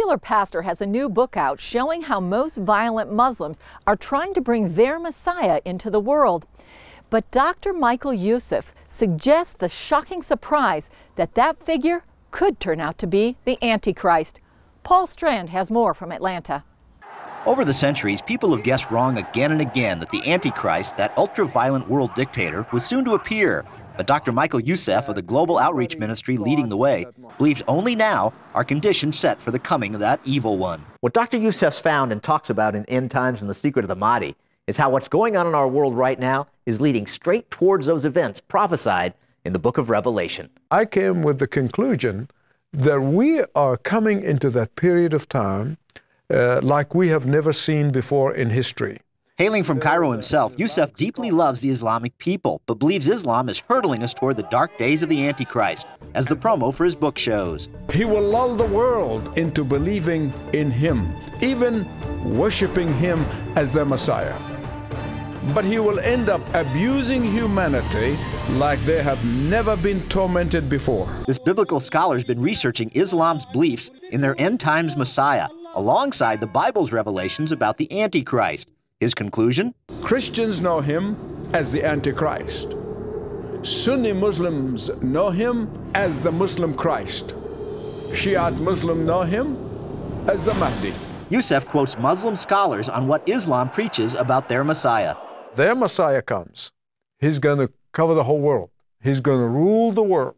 popular pastor has a new book out showing how most violent Muslims are trying to bring their Messiah into the world. But Dr. Michael Youssef suggests the shocking surprise that that figure could turn out to be the Antichrist. Paul Strand has more from Atlanta. Over the centuries, people have guessed wrong again and again that the Antichrist, that ultra-violent world dictator, was soon to appear. But Dr. Michael Youssef of the Global Outreach Ministry Leading the Way believes only now are conditions set for the coming of that evil one. What Dr. Youssef's found and talks about in End Times and the Secret of the Mahdi is how what's going on in our world right now is leading straight towards those events prophesied in the book of Revelation. I came with the conclusion that we are coming into that period of time like we have never seen before in history. Hailing from Cairo himself, Youssef deeply loves the Islamic people, but believes Islam is hurtling us toward the dark days of the Antichrist, as the promo for his book shows. He will lull the world into believing in him, even worshiping him as their Messiah. But he will end up abusing humanity like they have never been tormented before. This biblical scholar's been researching Islam's beliefs in their end times Messiah, alongside the Bible's revelations about the Antichrist. His conclusion? Christians know him as the Antichrist. Sunni Muslims know him as the Muslim Christ. Shiite Muslims know him as the Mahdi. Youssef quotes Muslim scholars on what Islam preaches about their Messiah. Their Messiah comes. He's going to cover the whole world. He's going to rule the world.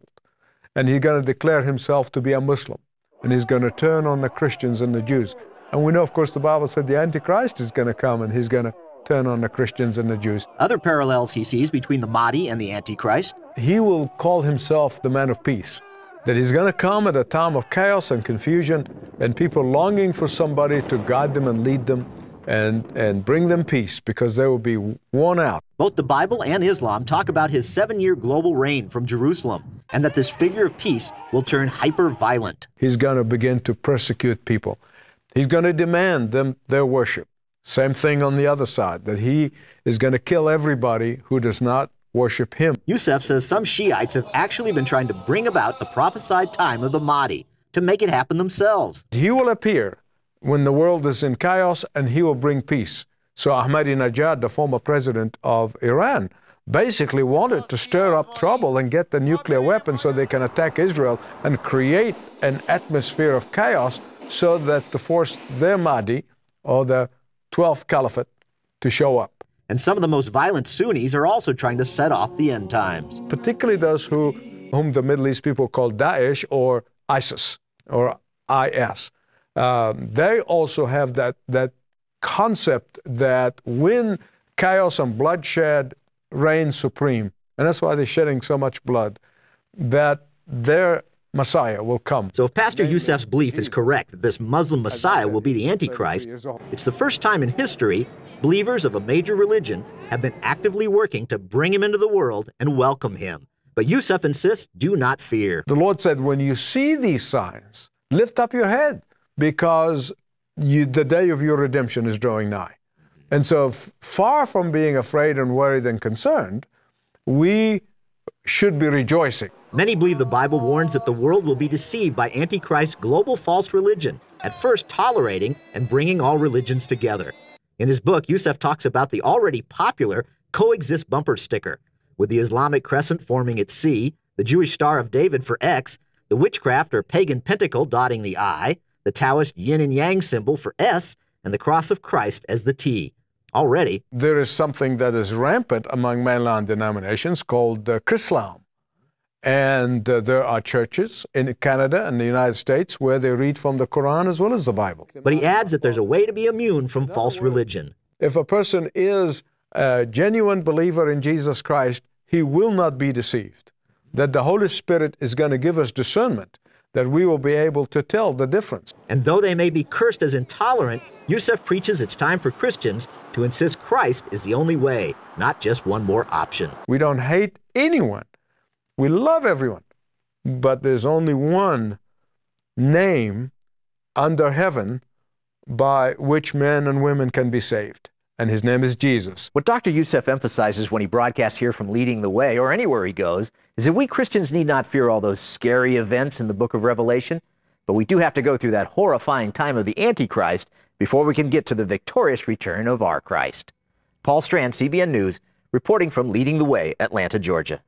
And he's going to declare himself to be a Muslim. And he's going to turn on the Christians and the Jews. And we know, of course, the Bible said the Antichrist is going to come and he's going to turn on the Christians and the Jews. Other parallels he sees between the Mahdi and the Antichrist. He will call himself the man of peace. That he's going to come at a time of chaos and confusion and people longing for somebody to guide them and lead them and bring them peace because they will be worn out. Both the Bible and Islam talk about his 7-year global reign from Jerusalem and that this figure of peace will turn hyper-violent. He's going to begin to persecute people. He's going to demand them their worship. Same thing on the other side, that he is going to kill everybody who does not worship him. Youssef says some Shiites have actually been trying to bring about the prophesied time of the Mahdi to make it happen themselves. He will appear when the world is in chaos and he will bring peace. So Ahmadinejad, the former president of Iran, basically wanted to stir up trouble and get the nuclear weapon so they can attack Israel and create an atmosphere of chaos so that to force their Mahdi, or the 12th Caliphate, to show up. And some of the most violent Sunnis are also trying to set off the end times. Particularly those whom the Middle East people call Daesh or ISIS or IS. They also have that concept that when chaos and bloodshed reign supreme, and that's why they're shedding so much blood, that their Messiah will come. So if Pastor Youssef's belief is correct that this Muslim Messiah will be the Antichrist, it's the first time in history believers of a major religion have been actively working to bring him into the world and welcome him. But Youssef insists, do not fear. The Lord said, when you see these signs, lift up your head, because the day of your redemption is drawing nigh. And so far from being afraid and worried and concerned, we should be rejoicing. Many believe the Bible warns that the world will be deceived by Antichrist's global false religion, at first tolerating and bringing all religions together. In his book, Youssef talks about the already popular coexist bumper sticker, with the Islamic crescent forming its C, the Jewish Star of David for X, the witchcraft or pagan pentacle dotting the I, the Taoist yin and yang symbol for S, and the cross of Christ as the T. Already, there is something that is rampant among mainline denominations called Chrislam. And there are churches in Canada and the United States where they read from the Quran as well as the Bible. But he adds that there's a way to be immune from false religion. If a person is a genuine believer in Jesus Christ, he will not be deceived. That the Holy Spirit is going to give us discernment, that we will be able to tell the difference. And though they may be cursed as intolerant, Youssef preaches it's time for Christians to insist Christ is the only way, not just one more option. We don't hate anyone. We love everyone. But there's only one name under heaven by which men and women can be saved. And his name is Jesus. What Dr. Youssef emphasizes when he broadcasts here from Leading the Way, or anywhere he goes, is that we Christians need not fear all those scary events in the book of Revelation. but we do have to go through that horrifying time of the Antichrist before we can get to the victorious return of our Christ. Paul Strand, CBN News, reporting from Leading the Way, Atlanta, Georgia.